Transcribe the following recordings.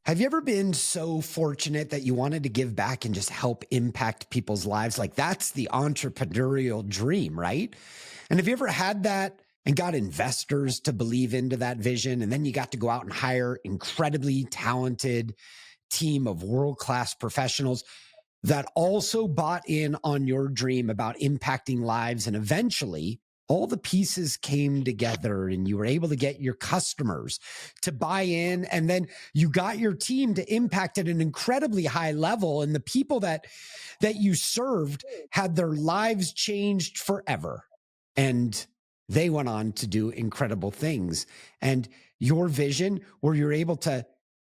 Have you ever been so fortunate that you wanted to give back and just help impact people's lives? Like that's the entrepreneurial dream, right? And have you ever had that and got investors to believe into that vision? And then you got to go out and hire incredibly talented team of world-class professionals that also bought in on your dream about impacting lives. And eventually all the pieces came together and you were able to get your customers to buy in. And then you got your team to impact at an incredibly high level. And the people that you served had their lives changed forever. And they went on to do incredible things. And your vision where you're able to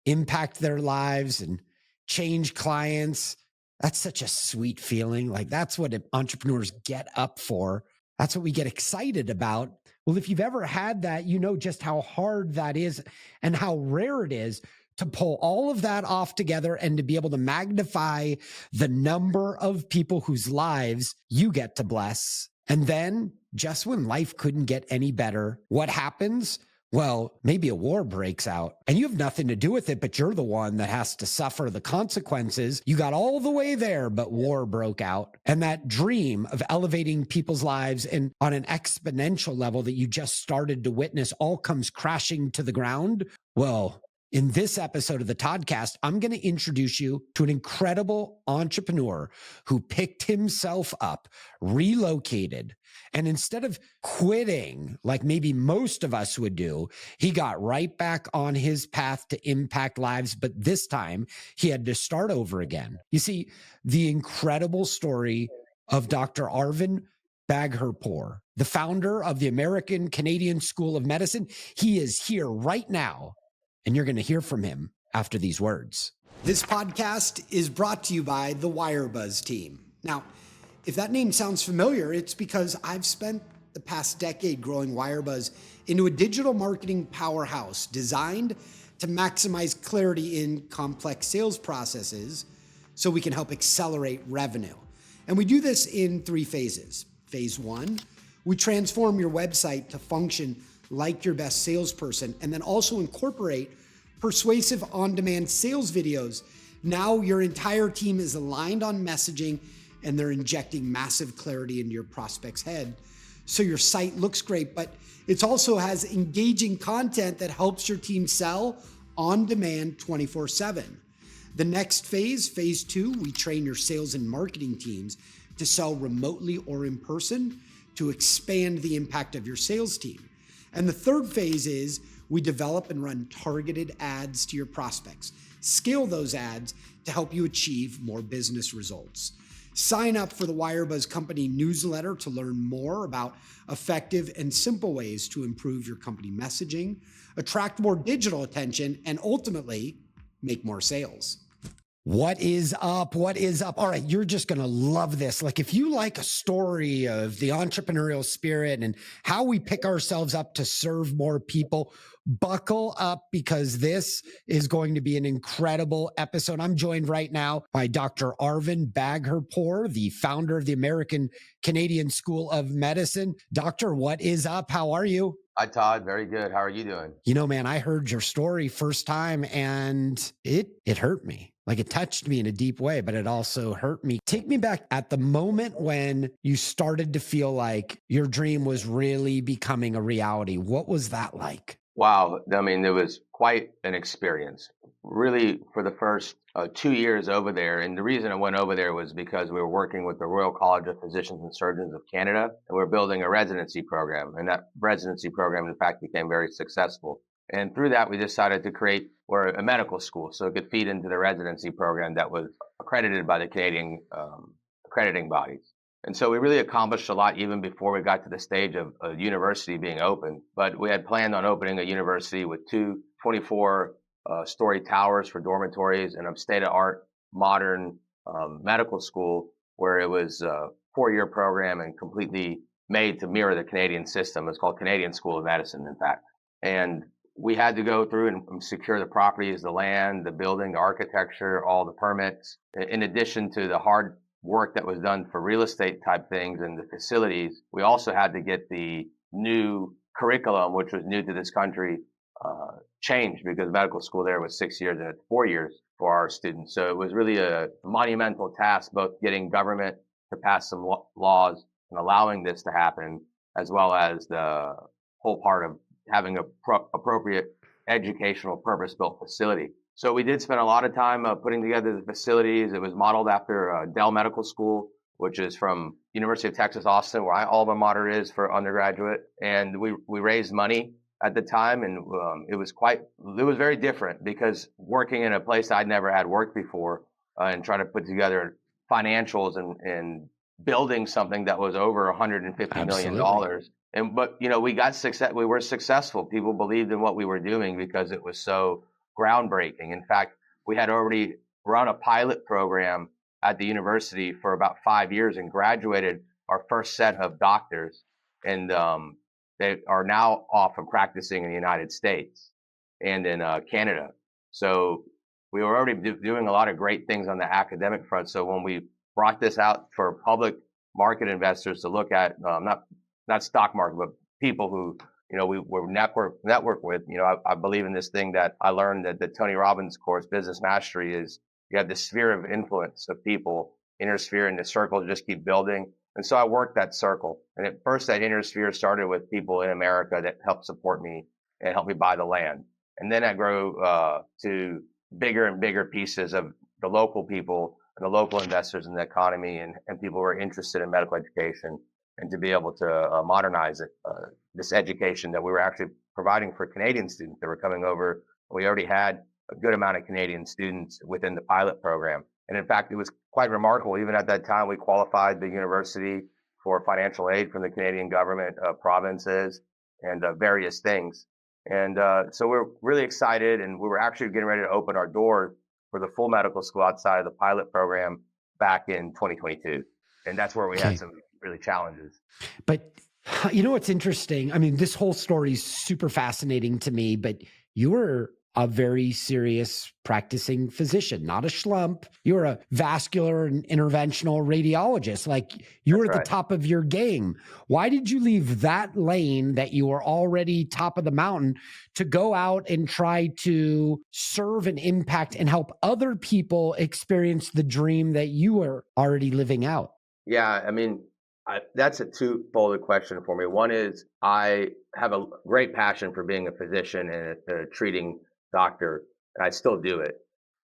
impact their lives and change clients, that's such a sweet feeling. Like that's what entrepreneurs get up for. That's what we get excited about. Well, if you've ever had that, you know just how hard that is and how rare it is to pull all of that off together and to be able to magnify the number of people whose lives you get to bless. And then just when life couldn't get any better, what happens? Well, maybe a war breaks out and you have nothing to do with it, but you're the one that has to suffer the consequences. You got all the way there, but war broke out. And that dream of elevating people's lives and on an exponential level that you just started to witness all comes crashing to the ground. Well, in this episode of the Toddcast, I'm going to introduce you to an incredible entrepreneur who picked himself up, relocated, and instead of quitting like maybe most of us would do, he got right back on his path to impact lives. But this time he had to start over again. You see, the incredible story of Dr. Arvin Bagherpour, the founder of the American Canadian School of Medicine. He is here right now, and you're going to hear from him after these words. This podcast is brought to you by the Wirebuzz team. Now, if that name sounds familiar, it's because I've spent the past decade growing Wirebuzz into a digital marketing powerhouse designed to maximize clarity in complex sales processes so we can help accelerate revenue. And we do this in 3 phases. Phase 1, we transform your website to function like your best salesperson, and then also incorporate persuasive on-demand sales videos. Now your entire team is aligned on messaging and they're injecting massive clarity into your prospect's head. So your site looks great, but it also has engaging content that helps your team sell on demand 24/7. The next phase, phase 2, we train your sales and marketing teams to sell remotely or in person to expand the impact of your sales team. And the third phase is we develop and run targeted ads to your prospects. Scale those ads to help you achieve more business results. Sign up for the Wirebuzz Company newsletter to learn more about effective and simple ways to improve your company messaging, attract more digital attention, and ultimately make more sales. What is up? What is up? All right, you're just going to love this. Like if you like a story of the entrepreneurial spirit and how we pick ourselves up to serve more people, buckle up because this is going to be an incredible episode. I'm joined right now by Dr. Arvin Bagherpour, the founder of the American Canadian School of Medicine. Doctor, what is up? How are you? Hi, Todd. Very good. How are you doing? You know, man, I heard your story first time and it hurt me. Like it touched me in a deep way, but it also hurt me. Take me back at the moment when you started to feel like your dream was really becoming a reality. What was that like? Wow. I mean, it was quite an experience. Really, for the first 2 years over there. And the reason I went over there was because we were working with the Royal College of Physicians and Surgeons of Canada, and we were building a residency program. And that residency program, in fact, became very successful. And through that, we decided to create a medical school so it could feed into the residency program that was accredited by the Canadian accrediting bodies. And so we really accomplished a lot even before we got to the stage of a university being open. But we had planned on opening a university with 2 24-story towers for dormitories and a state-of-art modern medical school where it was a 4-year program and completely made to mirror the Canadian system. It's called Canadian School of Medicine, in fact. And we had to go through and secure the properties, the land, the building, the architecture, all the permits, in addition to the hard work that was done for real estate type things and the facilities. We also had to get the new curriculum, which was new to this country, changed because medical school there was 6 years and it's 4 years for our students. So it was really a monumental task, both getting government to pass some laws and allowing this to happen, as well as the whole part of having a appropriate educational purpose-built facility. So we did spend a lot of time putting together the facilities. It was modeled after Dell Medical School, which is from University of Texas, Austin, where my alma mater is for undergraduate. And we raised money at the time, and it was very different because working in a place I'd never had worked before and trying to put together financials and building something that was over $150 million. But we got success. We were successful. People believed in what we were doing because it was so groundbreaking. In fact, we had already run a pilot program at the university for about 5 years and graduated our first set of doctors. And they are now off and practicing in the United States and in Canada. So we were already doing a lot of great things on the academic front. So when we brought this out for public market investors to look at, not stock market, but people who we were network with. I believe in this thing that I learned at the Tony Robbins course, Business Mastery, is you have the sphere of influence of people, inner sphere, and the circle just keep building. And so I worked that circle. And at first, that inner sphere started with people in America that helped support me and helped me buy the land. And then I grew to bigger and bigger pieces of the local people and the local investors in the economy and people who are interested in medical education, and to be able to modernize it, this education that we were actually providing for Canadian students that were coming over. We already had a good amount of Canadian students within the pilot program. And in fact, it was quite remarkable. Even at that time, we qualified the university for financial aid from the Canadian government, provinces, and various things. And so we're really excited, and we were actually getting ready to open our doors for the full medical school outside of the pilot program back in 2022. And that's where we had some really challenges. But what's interesting? I mean, this whole story is super fascinating to me, but you were a very serious practicing physician, not a schlump. You're a vascular and interventional radiologist. Like you were at the top of your game. Why did you leave that lane that you were already top of the mountain to go out and try to serve and impact and help other people experience the dream that you were already living out? Yeah, I mean, that's a two-folded question for me. One is I have a great passion for being a physician and a treating doctor, and I still do it.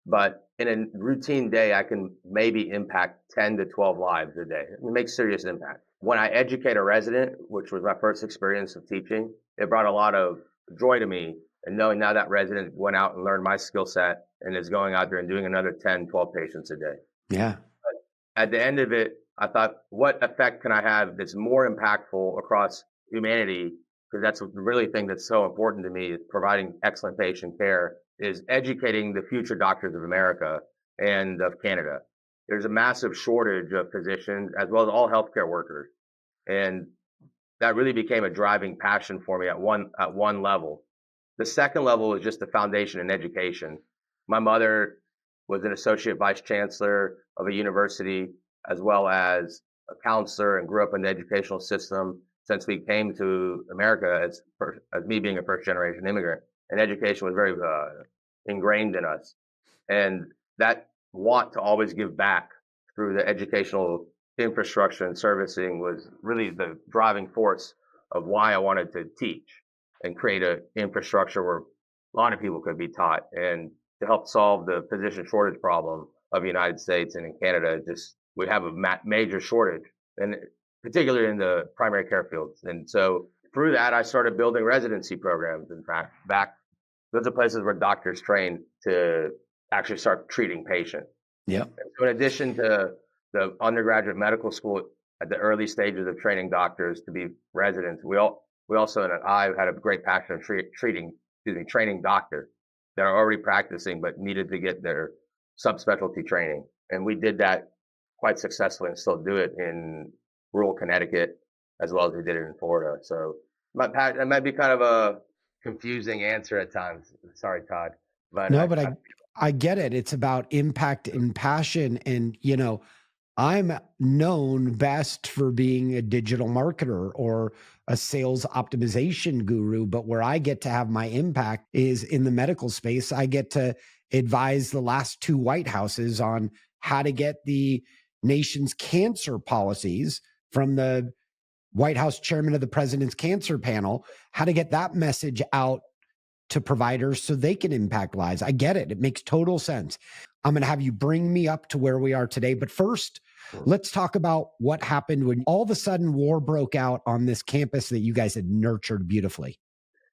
But in a routine day, I can maybe impact 10 to 12 lives a day. It makes serious impact. When I educate a resident, which was my first experience of teaching, it brought a lot of joy to me. And knowing now that resident went out and learned my skill set and is going out there and doing another 10, 12 patients a day. Yeah. But at the end of it, I thought, what effect can I have that's more impactful across humanity? Because that's the really thing that's so important to me, is providing excellent patient care, is educating the future doctors of America and of Canada. There's a massive shortage of physicians as well as all healthcare workers. And that really became a driving passion for me at one level. The second level is just the foundation in education. My mother was an associate vice chancellor of a university, as well as a counselor, and grew up in the educational system since we came to America as me being a first generation immigrant. And education was very ingrained in us. And that want to always give back through the educational infrastructure and servicing was really the driving force of why I wanted to teach and create an infrastructure where a lot of people could be taught, and to help solve the physician shortage problem of the United States and in Canada. We have a major shortage, and particularly in the primary care fields. And so through that, I started building residency programs. In fact, those are places where doctors train to actually start treating patients. Yeah. So in addition to the undergraduate medical school at the early stages of training doctors to be residents, we also, and I had a great passion of training doctors that are already practicing but needed to get their subspecialty training. And we did that quite successfully and still do it in rural Connecticut as well as we did it in Florida. So it might be kind of a confusing answer at times. Sorry, Todd. But no, but I get it. It's about impact and passion. And, I'm known best for being a digital marketer or a sales optimization guru, but where I get to have my impact is in the medical space. I get to advise the last two White Houses on how to get the nation's cancer policies from the White House chairman of the president's cancer panel, how to get that message out to providers so they can impact lives. I get it. It makes total sense. I'm going to have you bring me up to where we are today. But first, let's talk about what happened when all of a sudden war broke out on this campus that you guys had nurtured beautifully.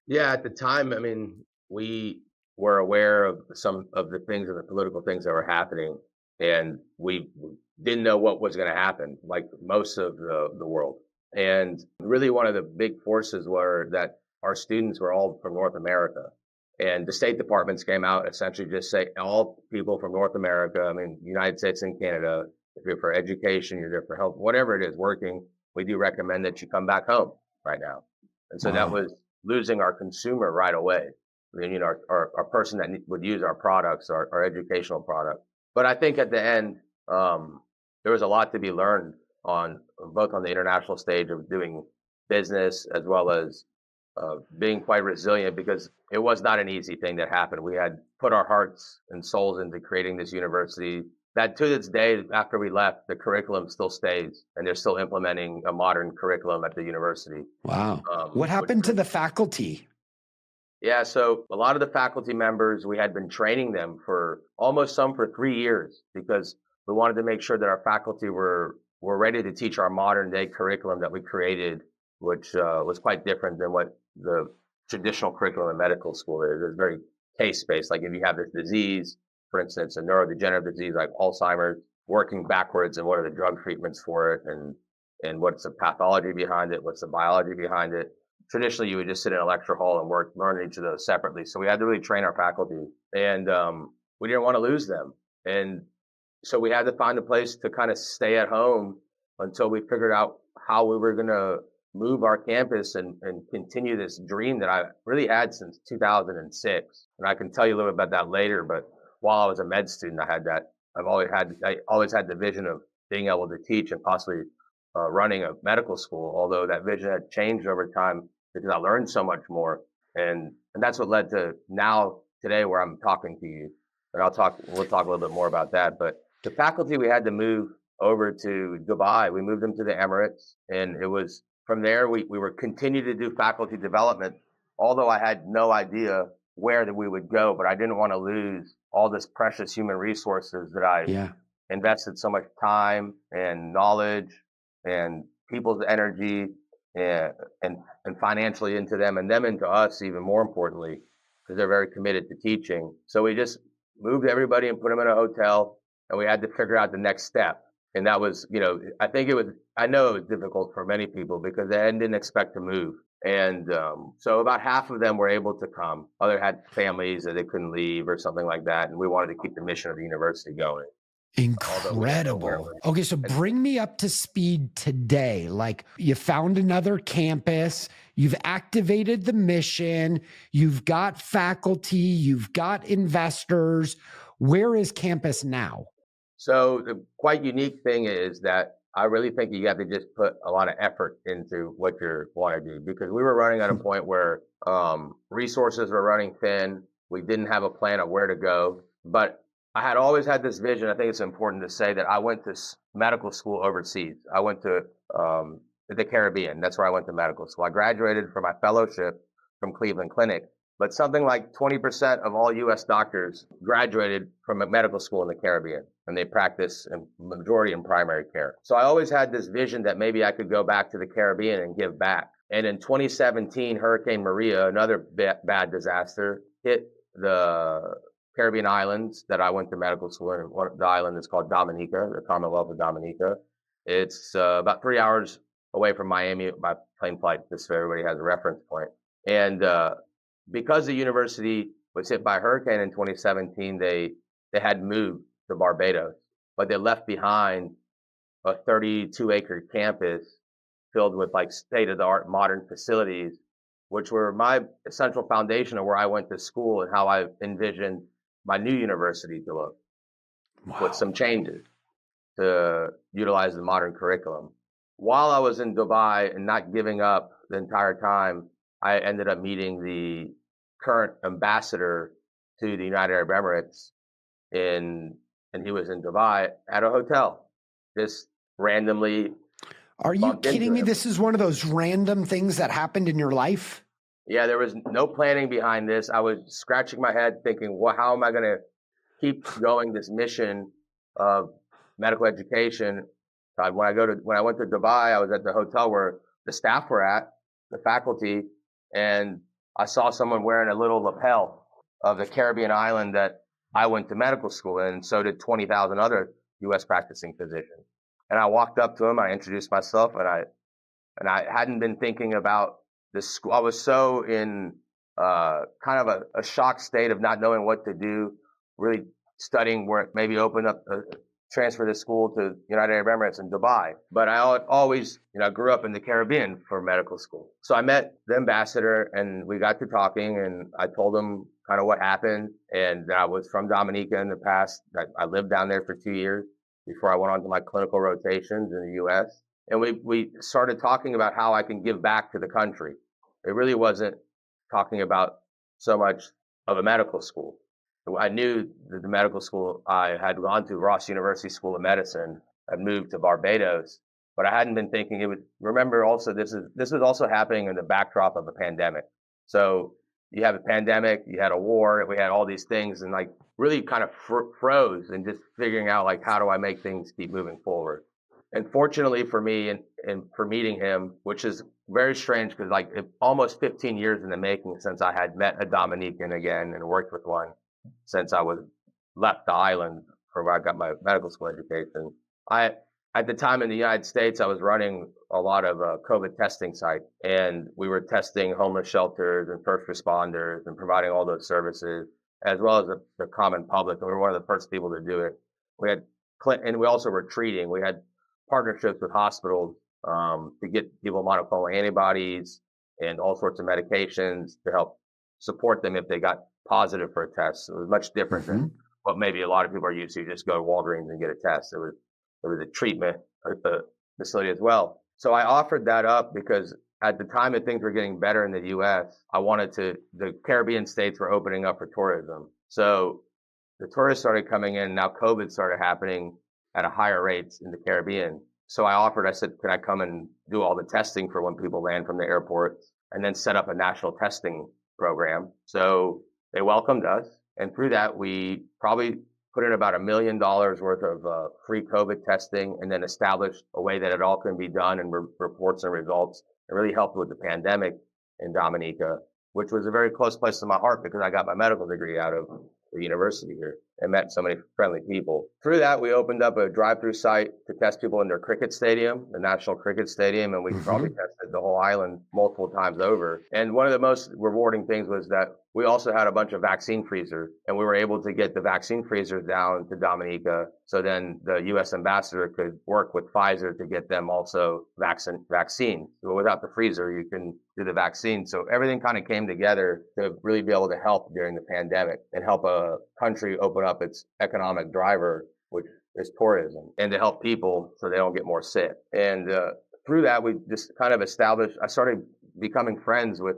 Yeah, at the time, I mean, we were aware of some of the things and the political things that were happening, and we didn't know what was going to happen, like most of the world. And really, one of the big forces were that our students were all from North America. And the State Departments came out essentially just say all people from North America, I mean, United States and Canada, if you're for education, you're there for health, whatever it is, working, we do recommend that you come back home right now. And so that Wow. was losing our consumer right away. I mean, you know, our person that would use our products, our educational product. But I think at the end, there was a lot to be learned on both on the international stage of doing business as well as being quite resilient, because it was not an easy thing that happened. We had put our hearts and souls into creating this university that to this day, after we left, the curriculum still stays and they're still implementing a modern curriculum at the university. Wow. What happened to the faculty? Yeah, so a lot of the faculty members, we had been training them for almost some for 3 years, because we wanted to make sure that our faculty were ready to teach our modern day curriculum that we created, which was quite different than what the traditional curriculum in medical school is. It's very case based. Like if you have this disease, for instance, a neurodegenerative disease like Alzheimer's, working backwards and what are the drug treatments for it, and what's the pathology behind it, what's the biology behind it. Traditionally, you would just sit in a lecture hall and learn each of those separately. So we had to really train our faculty, and we didn't want to lose them. And so we had to find a place to kind of stay at home until we figured out how we were going to move our campus and continue this dream that I really had since 2006. And I can tell you a little bit about that later. But while I was a med student, I always had the vision of being able to teach and possibly running a medical school. Although that vision had changed over time because I learned so much more, and that's what led to now today where I'm talking to you. And we'll talk a little bit more about that. But the faculty, we had to move over to Dubai. We moved them to the Emirates, and it was from there we were continue to do faculty development. Although I had no idea where that we would go, but I didn't want to lose all this precious human resources that I invested so much time and knowledge and people's energy and financially into them, and them into us even more importantly, because they're very committed to teaching. So we just moved everybody and put them in a hotel, and we had to figure out the next step. And that was, you know, I know it was difficult for many people because they didn't expect to move. And so about half of them were able to come. Other had families that they couldn't leave or something like that. And we wanted to keep the mission of the university going. Incredible. Okay, so bring me up to speed today. Like you found another campus, you've activated the mission, you've got faculty, you've got investors. Where is campus now? So the quite unique thing is that I really think you have to just put a lot of effort into what you want to do, because we were running at a point where resources were running thin. We didn't have a plan of where to go, but I had always had this vision. I think it's important to say that I went to medical school overseas. I went to the Caribbean. That's where I went to medical school. I graduated from my fellowship from Cleveland Clinic, but something like 20% of all U.S. doctors graduated from a medical school in the Caribbean, and they practice in majority in primary care. So I always had this vision that maybe I could go back to the Caribbean and give back. And in 2017, Hurricane Maria, another bad disaster, hit the Caribbean islands that I went to medical school in. The island is called Dominica, the Commonwealth of Dominica. It's about 3 hours away from Miami by plane flight, just so everybody has a reference point. And because the university was hit by a hurricane in 2017, they had moved to Barbados, but they left behind a 32-acre campus filled with like state-of-the-art modern facilities, which were my essential foundation of where I went to school and how I envisioned my new university to look, with some changes. to utilize the modern curriculum. While I was in Dubai and not giving up the entire time, I ended up meeting the current ambassador to the United Arab Emirates and he was in Dubai at a hotel. Just randomly Are you bumped kidding into me? him. This is one of those random things that happened in your life? Yeah, there was no planning behind this. I was scratching my head thinking, well, how am I going to keep going this mission of medical education? When I went to Dubai, I was at the hotel where the staff were at, the faculty, and I saw someone wearing a little lapel of the Caribbean island that I went to medical school in, and so did 20,000 other U.S. practicing physicians. And I walked up to him, I introduced myself, and I hadn't been thinking about this school. I was so in kind of a shocked state of not knowing what to do, really studying where maybe open up transfer this school to United Arab Emirates in Dubai. But I always, grew up in the Caribbean for medical school. So I met the ambassador and we got to talking and I told him kind of what happened. And that I was from Dominica in the past. I lived down there for 2 years before I went on to my clinical rotations in the U.S. And we started talking about how I can give back to the country. It really wasn't talking about so much of a medical school. I knew that the medical school I had gone to, Ross University School of Medicine, had moved to Barbados, but I hadn't been thinking it would. Remember, also this was also happening in the backdrop of a pandemic. So you have a pandemic, you had a war, we had all these things, and like really kind of froze and just figuring out like how do I make things keep moving forward. And fortunately for me, and for meeting him, which is very strange because like almost 15 years in the making since I had met a Dominican again and worked with one since I was left the island for where I got my medical school education. At the time in the United States, I was running a lot of COVID testing sites, and we were testing homeless shelters and first responders and providing all those services, as well as the common public. And we were one of the first people to do it. And we also were treating. We had partnerships with hospitals to get people monoclonal antibodies and all sorts of medications to help support them if they got positive for a test. It was much different than what maybe a lot of people are used to. You just go to Walgreens and get a test. It was a treatment facility as well. So I offered that up because at the time that things were getting better in the U.S., the Caribbean states were opening up for tourism. So the tourists started coming in. Now COVID started happening at a higher rates in the Caribbean. So I said, could I come and do all the testing for when people land from the airport and then set up a national testing program? So they welcomed us. And through that, we probably put in about $1 million worth of free COVID testing and then established a way that it all can be done and reports and results. It really helped with the pandemic in Dominica, which was a very close place to my heart because I got my medical degree out of the university here and met so many friendly people. Through that, we opened up a drive-through site to test people in their cricket stadium, the National Cricket Stadium, and we probably tested the whole island multiple times over. And one of the most rewarding things was that we also had a bunch of vaccine freezers, and we were able to get the vaccine freezers down to Dominica. So then the U.S. ambassador could work with Pfizer to get them also vaccine. So without the freezer, you can do the vaccine. So everything kind of came together to really be able to help during the pandemic and help a country open up its economic driver, which is tourism, and to help people so they don't get more sick. And through that, we just kind of I started becoming friends with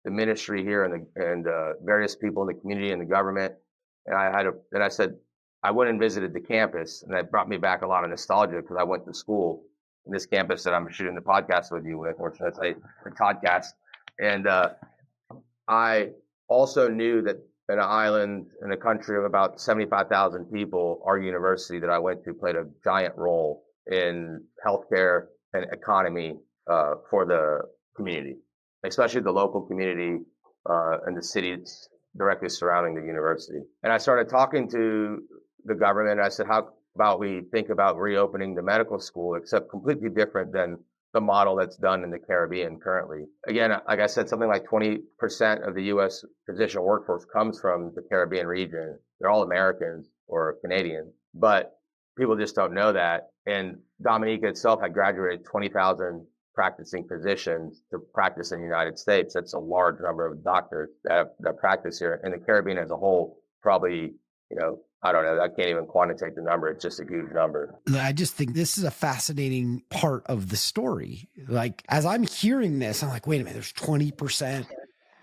the ministry here and various people in the community and the government. And I said, I went and visited the campus, and that brought me back a lot of nostalgia because I went to school in this campus that I'm shooting the podcast with you with, or should I say the podcast. And I also knew that in an island in a country of about 75,000 people, our university that I went to played a giant role in healthcare and economy for the community, especially the local community and the cities directly surrounding the university. And I started talking to the government. I said, how about we think about reopening the medical school, except completely different than the model that's done in the Caribbean currently. Again, like I said, something like 20% of the U.S. physician workforce comes from the Caribbean region. They're all Americans or Canadians, but people just don't know that. And Dominica itself had graduated 20,000 practicing physicians to practice in the United States. That's a large number of doctors that practice here. In the Caribbean as a whole, probably, I don't know. I can't even quantitate the number. It's just a huge number. I just think this is a fascinating part of the story. Like, as I'm hearing this, I'm like, wait a minute, there's 20%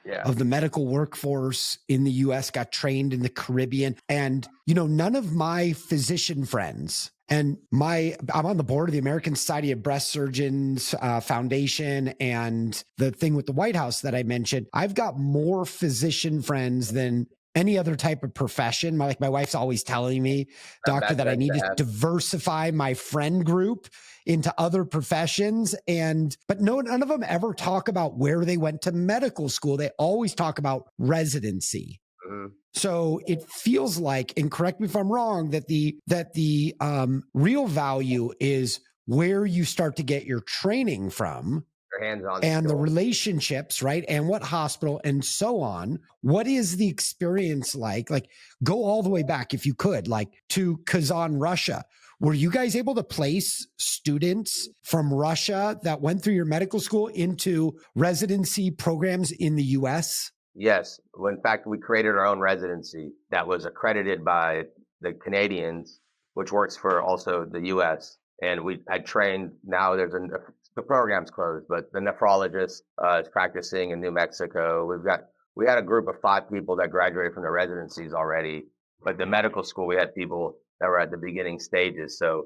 Yeah. of the medical workforce in the US got trained in the Caribbean. And, none of my physician friends, and I'm on the board of the American Society of Breast Surgeons Foundation, and the thing with the White House that I mentioned, I've got more physician friends than any other type of profession. My wife's always telling me, doctor, that I need to diversify my friend group into other professions. But none of them ever talk about where they went to medical school. They always talk about residency. Mm-hmm. So it feels like, and correct me if I'm wrong, that the real value is where you start to get your training from, hands-on and skills. The relationships, right? And what hospital and so on. What is the experience like? Like, go all the way back, if you could, like to Kazan, Russia. Were you guys able to place students from Russia that went through your medical school into residency programs in the US? Yes. Well, in fact, we created our own residency that was accredited by the Canadians, which works for also the US. And we had trained, now the program's closed, but the nephrologist is practicing in New Mexico. We had a group of 5 people that graduated from the residencies already, but the medical school, we had people that were at the beginning stages. So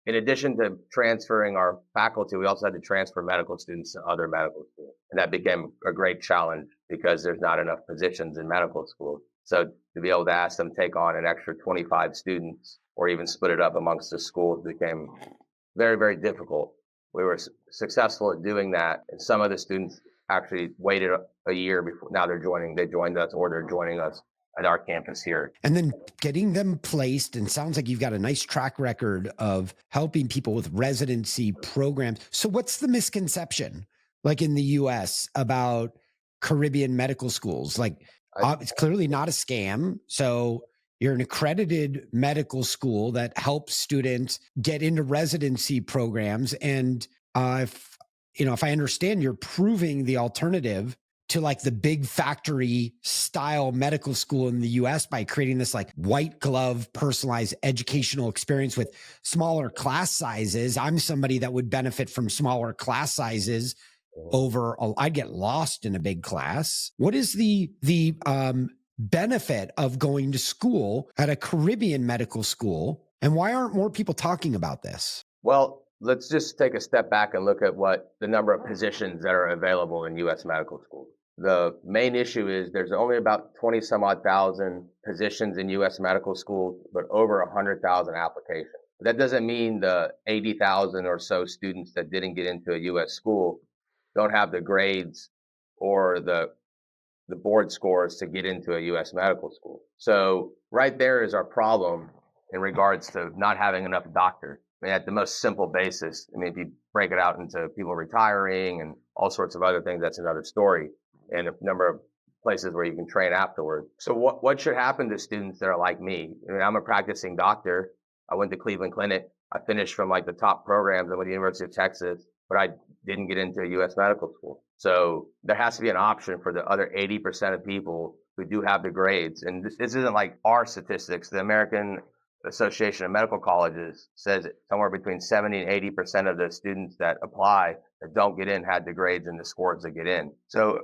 in addition to transferring our faculty, we also had to transfer medical students to other medical schools. And that became a great challenge because there's not enough positions in medical school. So to be able to ask them to take on an extra 25 students or even split it up amongst the schools became very, very difficult. We were successful at doing that. And some of the students actually waited a year before. Now they joined us, or they're joining us at our campus here. And then getting them placed, and sounds like you've got a nice track record of helping people with residency programs. So what's the misconception, like in the US, about Caribbean medical schools? Like, it's clearly not a scam. So you're an accredited medical school that helps students get into residency programs. And if I understand, you're proving the alternative to like the big factory style medical school in the US by creating this like white glove personalized educational experience with smaller class sizes. I'm somebody that would benefit from smaller class sizes I'd get lost in a big class. What is the benefit of going to school at a Caribbean medical school? And why aren't more people talking about this? Well, let's just take a step back and look at what the number of positions that are available in U.S. medical schools. The main issue is there's only about 20 some odd thousand positions in U.S. medical schools, but over 100,000 applications. That doesn't mean the 80,000 or so students that didn't get into a U.S. school don't have the grades or the board scores to get into a U.S. medical school. So right there is our problem in regards to not having enough doctors. I mean, at the most simple basis, I mean, if you break it out into people retiring and all sorts of other things, that's another story, and a number of places where you can train afterward. So what should happen to students that are like me? I mean, I'm a practicing doctor. I went to Cleveland Clinic. I finished from like the top programs. I went to the University of Texas, but I didn't get into a U.S. medical school. So there has to be an option for the other 80% of people who do have the grades. And this isn't like our statistics. The American Association of Medical Colleges says somewhere between 70 and 80% of the students that apply that don't get in had the grades and the scores to get in. So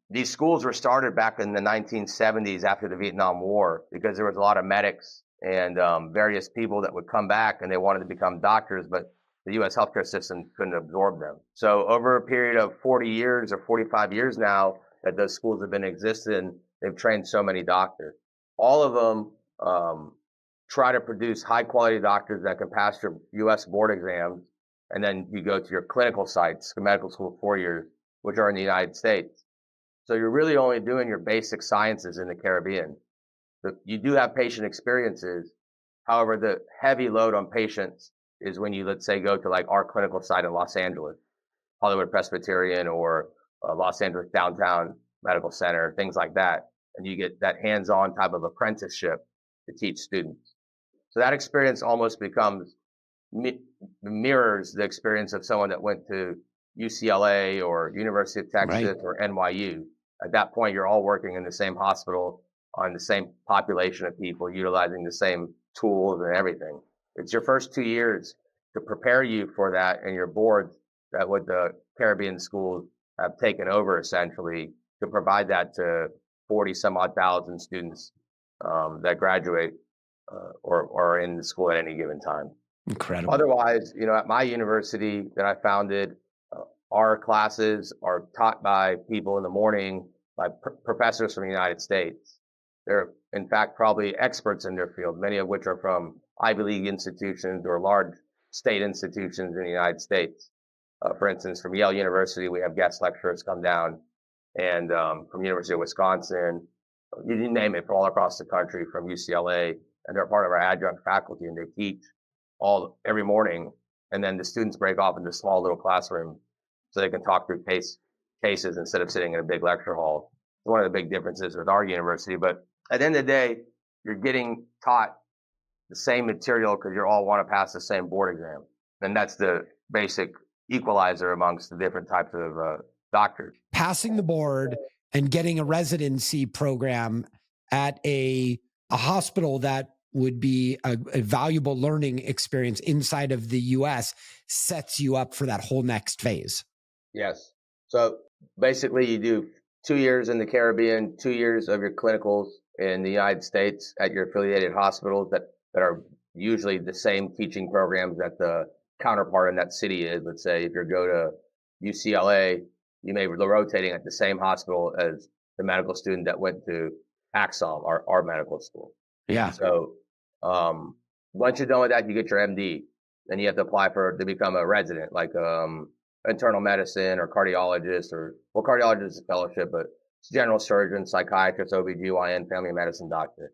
these schools were started back in the 1970s after the Vietnam War because there was a lot of medics and various people that would come back and they wanted to become doctors, but the U.S. healthcare system couldn't absorb them. So over a period of 40 years or 45 years now that those schools have been existing, they've trained so many doctors. All of them try to produce high quality doctors that can pass your U.S. board exams. And then you go to your clinical sites, medical school 4 years, which are in the United States. So you're really only doing your basic sciences in the Caribbean. You do have patient experiences. However, the heavy load on patients is when you, let's say, go to like our clinical site in Los Angeles, Hollywood Presbyterian or Los Angeles Downtown Medical Center, things like that. And you get that hands-on type of apprenticeship to teach students. So that experience almost mirrors the experience of someone that went to UCLA or University of Texas or NYU. At that point, you're all working in the same hospital on the same population of people, utilizing the same tools and everything. It's your first 2 years to prepare you for that, and your boards that what the Caribbean schools have taken over essentially to provide that to 40 some odd thousand students that graduate or are in the school at any given time. Incredible. Otherwise, at my university that I founded, our classes are taught by people in the morning, by professors from the United States. They're, in fact, probably experts in their field, many of which are from Ivy League institutions or large state institutions in the United States. For instance, from Yale University, we have guest lecturers come down, and from University of Wisconsin, you name it, from all across the country, from UCLA, and they're part of our adjunct faculty, and they teach every morning, and then the students break off into small little classrooms so they can talk through cases instead of sitting in a big lecture hall. It's one of the big differences with our university. But at the end of the day, you're getting taught the same material because you all want to pass the same board exam. And that's the basic equalizer amongst the different types of doctors. Passing the board and getting a residency program at a hospital that would be a valuable learning experience inside of the US sets you up for that whole next phase. Yes. So basically you do 2 years in the Caribbean, 2 years of your clinicals in the United States at your affiliated hospitals that are usually the same teaching programs that the counterpart in that city is. Let's say if you go to UCLA, you may be rotating at the same hospital as the medical student that went to Axom, our medical school. Yeah. So once you're done with that, you get your MD. Then you have to apply to become a resident, like internal medicine or cardiologist, cardiologist is a fellowship, but it's general surgeon, psychiatrist, OBGYN, family medicine doctor.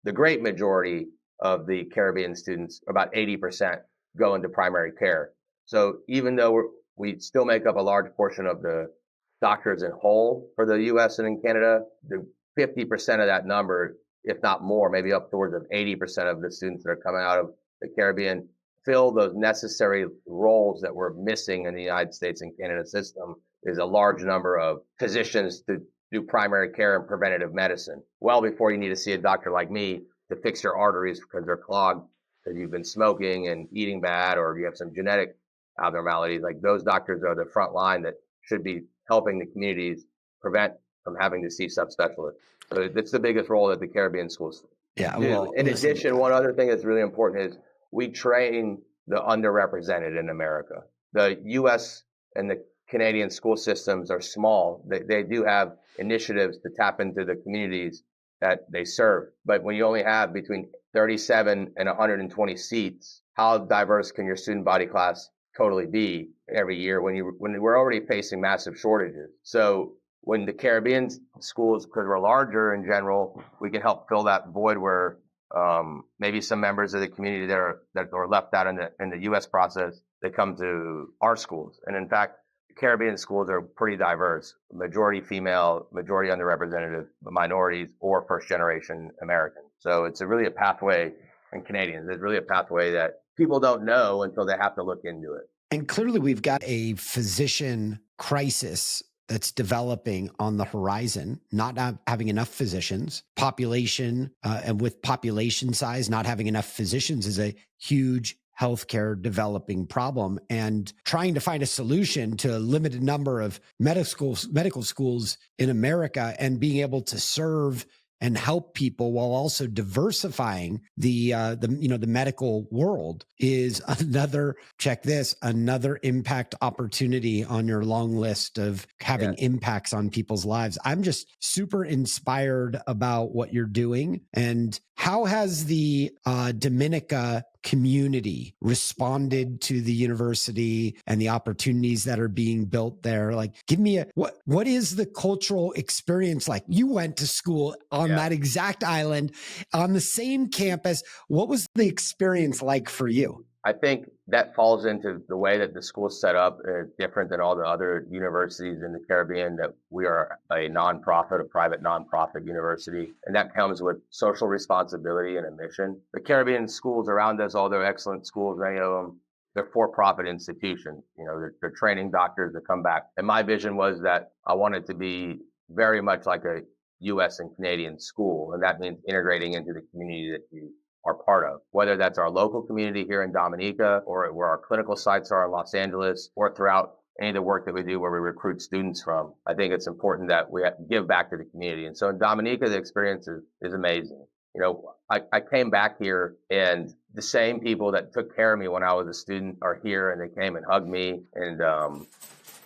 The great majority of the Caribbean students, about 80%, go into primary care. So even though we still make up a large portion of the doctors in whole for the U.S. and in Canada, the 50% of that number, if not more, maybe up towards of 80% of the students that are coming out of the Caribbean fill those necessary roles that we're missing in the United States and Canada system. Is a large number of physicians to do primary care and preventative medicine well before you need to see a doctor like me to fix your arteries because they're clogged because you've been smoking and eating bad, or you have some genetic abnormalities. Like those doctors are the front line that should be helping the communities prevent from having to see subspecialists. So that's the biggest role that the Caribbean schools do. Well, in addition, one other thing that's really important is we train the underrepresented in America. The U.S. and the Canadian school systems are small. They do have initiatives to tap into the communities that they serve. But when you only have between 37 and 120 seats, how diverse can your student body class totally be every year when we're already facing massive shortages? So when the Caribbean schools, because we're larger in general, we can help fill that void where maybe some members of the community that are left out in the U.S. process, they come to our schools. And in fact, Caribbean schools are pretty diverse, majority female, majority underrepresented minorities, or first generation American. So it's really a pathway, and Canadians, it's really a pathway that people don't know until they have to look into it. And clearly we've got a physician crisis that's developing on the horizon, not having enough physicians, population, and with population size, not having enough physicians is a huge healthcare developing problem, and trying to find a solution to a limited number of medical schools in America and being able to serve and help people while also diversifying the medical world is another impact opportunity on your long list of having impacts on people's lives. I'm just super inspired about what you're doing. And how has the Dominica community responded to the university and the opportunities that are being built there? Like, give me what is the cultural experience like? You went to school on that exact island on the same campus. What was the experience like for you? I think that falls into the way that the school's set up, different than all the other universities in the Caribbean, that we are a private nonprofit university. And that comes with social responsibility and a mission. The Caribbean schools around us, all they're excellent schools, many of them, they're for-profit institutions. They're training doctors to come back. And my vision was that I wanted to be very much like a U.S. and Canadian school. And that means integrating into the community that you are part of, whether that's our local community here in Dominica or where our clinical sites are in Los Angeles or throughout any of the work that we do where we recruit students from. I think it's important that we give back to the community. And so in Dominica, the experience is amazing. You know, I came back here and the same people that took care of me when I was a student are here and they came and hugged me. And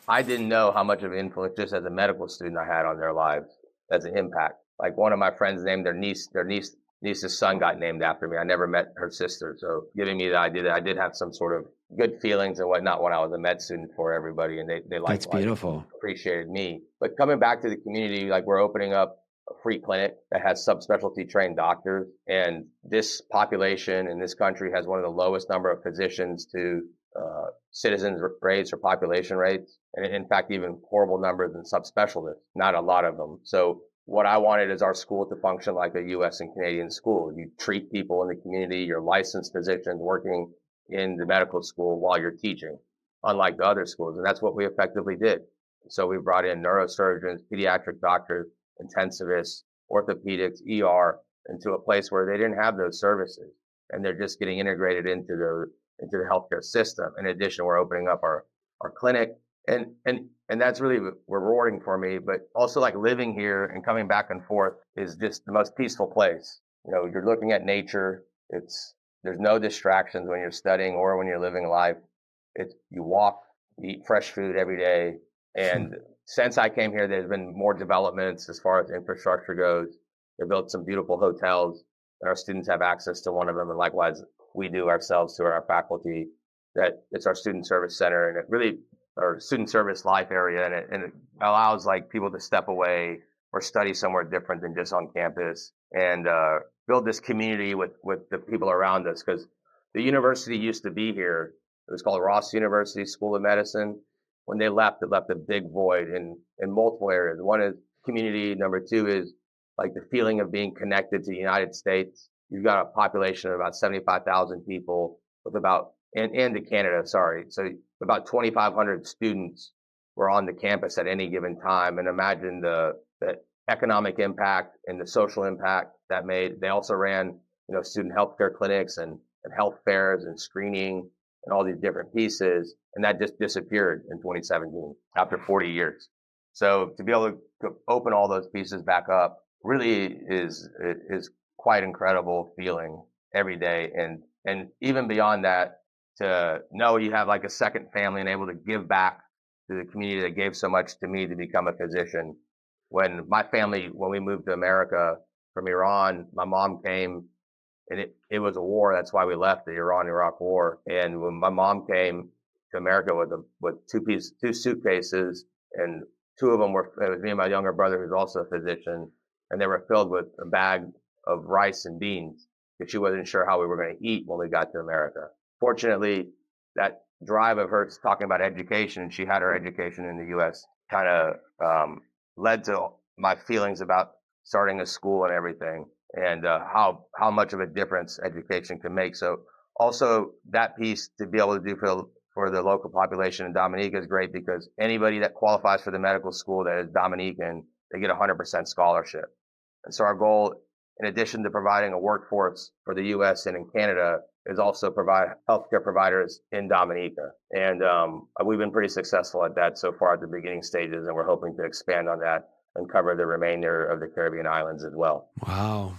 I didn't know how much of an influence just as a medical student I had on their lives as an impact. Like one of my friends named their niece's son got named after me. I never met her sister. So giving me the idea that I did have some sort of good feelings and whatnot when I was a med student for everybody. And they That's beautiful. Appreciated me. But coming back to the community, like we're opening up a free clinic that has subspecialty trained doctors. And this population in this country has one of the lowest number of physicians to citizens rates or population rates. And in fact, even horrible numbers in subspecialists, not a lot of them. So what I wanted is our school to function like a U.S. and Canadian school. You treat people in the community, you're licensed physicians working in the medical school while you're teaching, unlike the other schools. And that's what we effectively did. So we brought in neurosurgeons, pediatric doctors, intensivists, orthopedics, ER, into a place where they didn't have those services. And they're just getting integrated into the healthcare system. In addition, we're opening up our clinic. And that's really rewarding for me, but also like living here and coming back and forth is just the most peaceful place. You know, you're looking at nature. There's no distractions when you're studying or when you're living life. You walk, you eat fresh food every day. And since I came here, there's been more developments as far as infrastructure goes. They built some beautiful hotels and our students have access to one of them. And likewise, we do ourselves to our faculty. That it's our student service center and it really, or student service life area. And it allows like people to step away or study somewhere different than just on campus and, build this community with the people around us. Cause the university used to be here. It was called Ross University School of Medicine. When they left, it left a big void in multiple areas. One is community. Number two is like the feeling of being connected to the United States. You've got a population of about 75,000 people with and to Canada, sorry. So about 2,500 students were on the campus at any given time. And imagine the economic impact and the social impact that made. They also ran, student healthcare clinics and health fairs and screening and all these different pieces. And that just disappeared in 2017 after 40 years. So to be able to open all those pieces back up really is quite incredible feeling every day. And even beyond that, to know you have like a second family and able to give back to the community that gave so much to me to become a physician. When we moved to America from Iran, my mom came and it was a war. That's why we left the Iran-Iraq war. And when my mom came to America with two suitcases and two of them it was me and my younger brother, who's also a physician, and they were filled with a bag of rice and beans because she wasn't sure how we were going to eat when we got to America. Fortunately, that drive of hers talking about education, and she had her education in the U.S., kind of led to my feelings about starting a school and everything, and how much of a difference education can make. So also that piece to be able to do for the local population in Dominica is great because anybody that qualifies for the medical school that is Dominican, they get 100% scholarship. And so our goal, in addition to providing a workforce for the U.S. and in Canada, is also provide healthcare providers in Dominica. And we've been pretty successful at that so far at the beginning stages, and we're hoping to expand on that and cover the remainder of the Caribbean islands as well. Wow.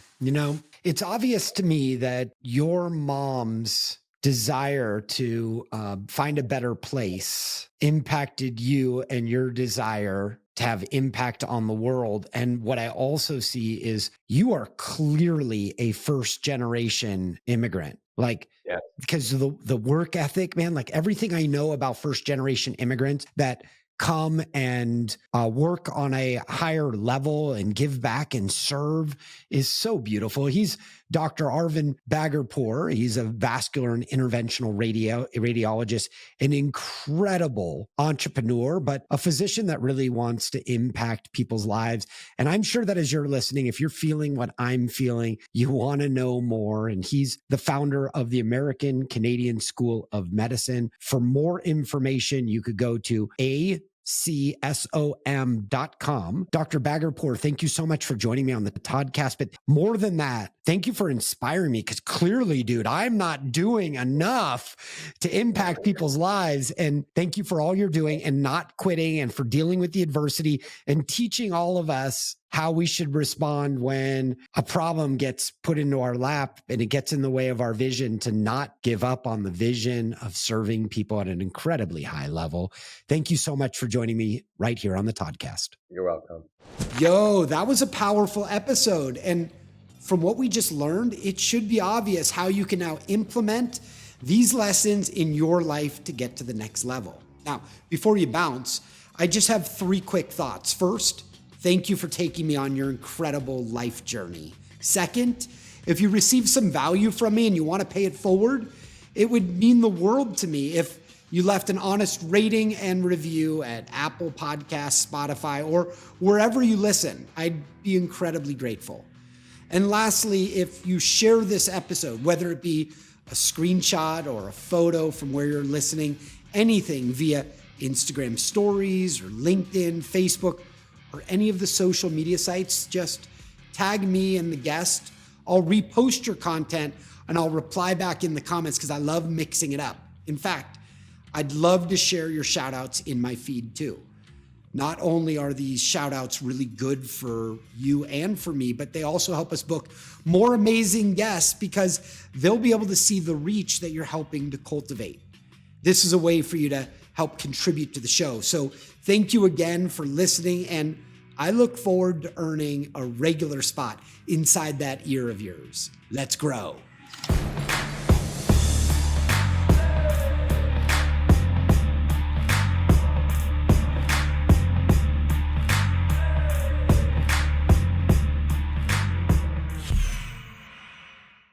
It's obvious to me that your mom's desire to find a better place impacted you and your desire to have impact on the world. And what I also see is you are clearly a first generation immigrant. Because of the work ethic, man, like everything I know about first generation immigrants that come and work on a higher level and give back and serve is so beautiful. He's Dr. Arvin Bagherpour. He's a vascular and interventional radiologist, an incredible entrepreneur, but a physician that really wants to impact people's lives. And I'm sure that as you're listening, if you're feeling what I'm feeling, you want to know more. And he's the founder of the American Canadian School of Medicine. For more information, you could go to CSOM.com. Dr. Bagherpour, thank you so much for joining me on the podcast. But more than that, thank you for inspiring me, because clearly, dude, I'm not doing enough to impact people's lives. And thank you for all you're doing and not quitting, and for dealing with the adversity and teaching all of us how we should respond when a problem gets put into our lap and it gets in the way of our vision, to not give up on the vision of serving people at an incredibly high level. Thank you so much for joining me right here on the Toddcast. You're welcome. Yo, that was a powerful episode. And from what we just learned, it should be obvious how you can now implement these lessons in your life to get to the next level. Now, before you bounce, I just have 3 quick thoughts. First, thank you for taking me on your incredible life journey. Second, if you receive some value from me and you want to pay it forward, it would mean the world to me if you left an honest rating and review at Apple Podcasts, Spotify, or wherever you listen. I'd be incredibly grateful. And lastly, if you share this episode, whether it be a screenshot or a photo from where you're listening, anything via Instagram stories or LinkedIn, Facebook, or any of the social media sites, just tag me and the guest. I'll repost your content and I'll reply back in the comments, because I love mixing it up. In fact, I'd love to share your shout outs in my feed too. Not only are these shout outs really good for you and for me, but they also help us book more amazing guests, because they'll be able to see the reach that you're helping to cultivate. This is a way for you to help contribute to the show. So thank you again for listening, and I look forward to earning a regular spot inside that ear of yours. Let's grow.